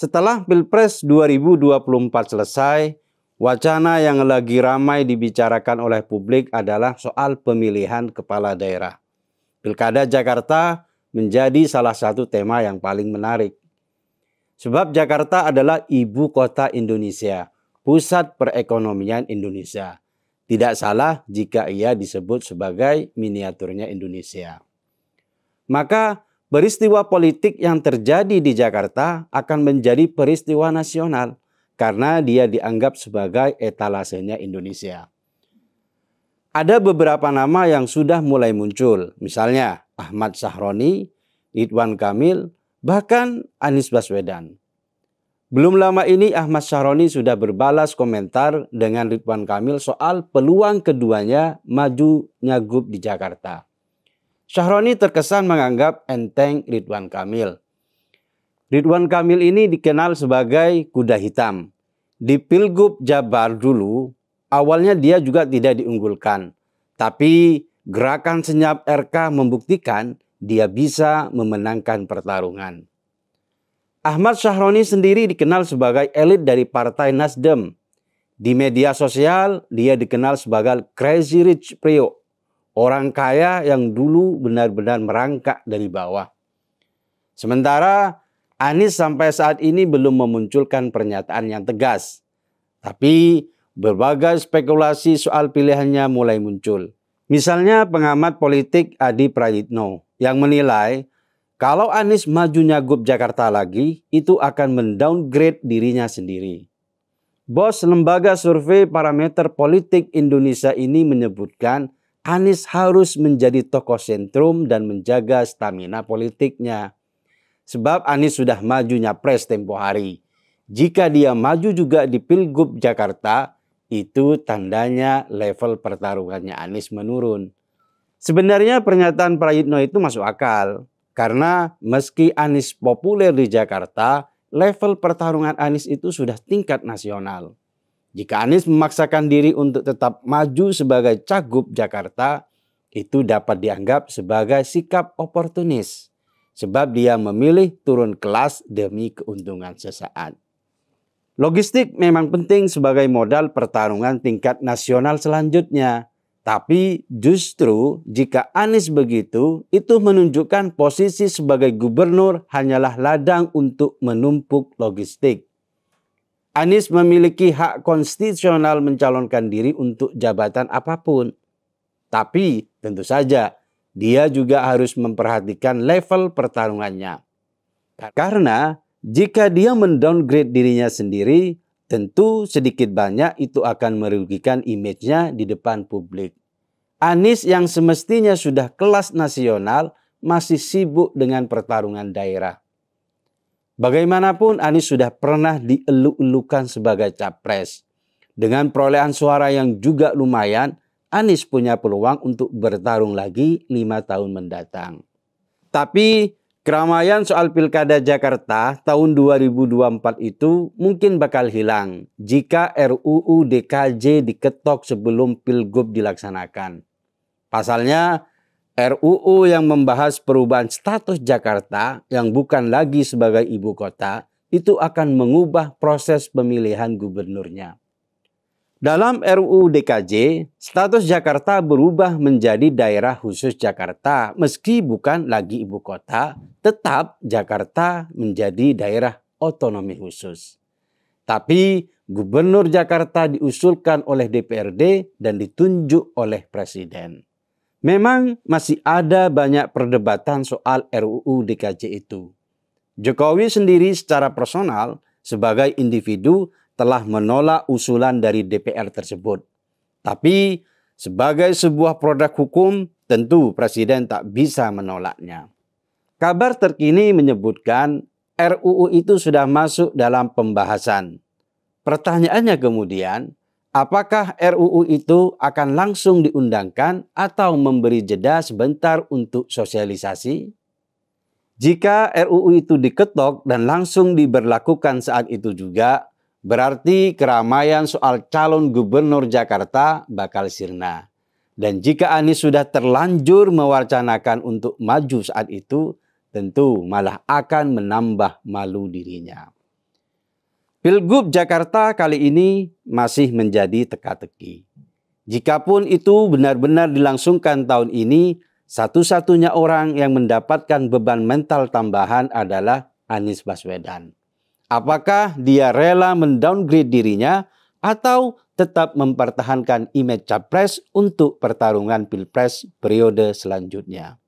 Setelah Pilpres 2024 selesai, wacana yang lagi ramai dibicarakan oleh publik adalah soal pemilihan kepala daerah. Pilkada Jakarta menjadi salah satu tema yang paling menarik. Sebab Jakarta adalah ibu kota Indonesia, pusat perekonomian Indonesia. Tidak salah jika ia disebut sebagai miniaturnya Indonesia. Maka peristiwa politik yang terjadi di Jakarta akan menjadi peristiwa nasional karena dia dianggap sebagai etalasenya Indonesia. Ada beberapa nama yang sudah mulai muncul, misalnya Ahmad Syachroni, Ridwan Kamil, bahkan Anies Baswedan. Belum lama ini Ahmad Syachroni sudah berbalas komentar dengan Ridwan Kamil soal peluang keduanya maju nyagup di Jakarta. Syachroni terkesan menganggap enteng Ridwan Kamil. Ridwan Kamil ini dikenal sebagai kuda hitam. Di Pilgub Jabar dulu, awalnya dia juga tidak diunggulkan. Tapi gerakan senyap RK membuktikan dia bisa memenangkan pertarungan. Ahmad Syachroni sendiri dikenal sebagai elit dari Partai Nasdem. Di media sosial, dia dikenal sebagai Crazy Rich Prio. Orang kaya yang dulu benar-benar merangkak dari bawah. Sementara Anies sampai saat ini belum memunculkan pernyataan yang tegas. Tapi berbagai spekulasi soal pilihannya mulai muncul. Misalnya pengamat politik Adi Prayitno yang menilai kalau Anies maju nyagup Jakarta lagi itu akan mendowngrade dirinya sendiri. Bos lembaga survei parameter politik Indonesia ini menyebutkan Anies harus menjadi tokoh sentrum dan menjaga stamina politiknya. Sebab Anies sudah maju nyapres tempo hari. Jika dia maju juga di Pilgub Jakarta, itu tandanya level pertarungannya Anies menurun. Sebenarnya pernyataan Prayitno itu masuk akal. Karena meski Anies populer di Jakarta, level pertarungan Anies itu sudah tingkat nasional. Jika Anies memaksakan diri untuk tetap maju sebagai cagup Jakarta, itu dapat dianggap sebagai sikap oportunis. Sebab dia memilih turun kelas demi keuntungan sesaat. Logistik memang penting sebagai modal pertarungan tingkat nasional selanjutnya. Tapi justru jika Anies begitu, itu menunjukkan posisi sebagai gubernur hanyalah ladang untuk menumpuk logistik. Anies memiliki hak konstitusional mencalonkan diri untuk jabatan apapun. Tapi tentu saja dia juga harus memperhatikan level pertarungannya. Karena jika dia mendowngrade dirinya sendiri, tentu sedikit banyak itu akan merugikan image-nya di depan publik. Anies yang semestinya sudah kelas nasional masih sibuk dengan pertarungan daerah. Bagaimanapun Anies sudah pernah dieluk-elukan sebagai capres. Dengan perolehan suara yang juga lumayan, Anies punya peluang untuk bertarung lagi 5 tahun mendatang. Tapi keramaian soal Pilkada Jakarta tahun 2024 itu mungkin bakal hilang jika RUU DKJ diketok sebelum Pilgub dilaksanakan. Pasalnya, RUU yang membahas perubahan status Jakarta yang bukan lagi sebagai ibu kota itu akan mengubah proses pemilihan gubernurnya. Dalam RUU DKJ, status Jakarta berubah menjadi daerah khusus Jakarta meski bukan lagi ibu kota, tetap Jakarta menjadi daerah otonomi khusus. Tapi gubernur Jakarta diusulkan oleh DPRD dan ditunjuk oleh Presiden. Memang masih ada banyak perdebatan soal RUU DKJ itu. Jokowi sendiri secara personal sebagai individu telah menolak usulan dari DPR tersebut. Tapi sebagai sebuah produk hukum tentu Presiden tak bisa menolaknya. Kabar terkini menyebutkan RUU itu sudah masuk dalam pembahasan. Pertanyaannya kemudian, apakah RUU itu akan langsung diundangkan atau memberi jeda sebentar untuk sosialisasi? Jika RUU itu diketok dan langsung diberlakukan saat itu juga, berarti keramaian soal calon gubernur Jakarta bakal sirna. Dan jika Anies sudah terlanjur mewacanakan untuk maju saat itu, tentu malah akan menambah malu dirinya. Pilgub Jakarta kali ini masih menjadi teka-teki. Jikapun itu benar-benar dilangsungkan tahun ini, satu-satunya orang yang mendapatkan beban mental tambahan adalah Anies Baswedan. Apakah dia rela mendowngrade dirinya atau tetap mempertahankan image capres untuk pertarungan pilpres periode selanjutnya?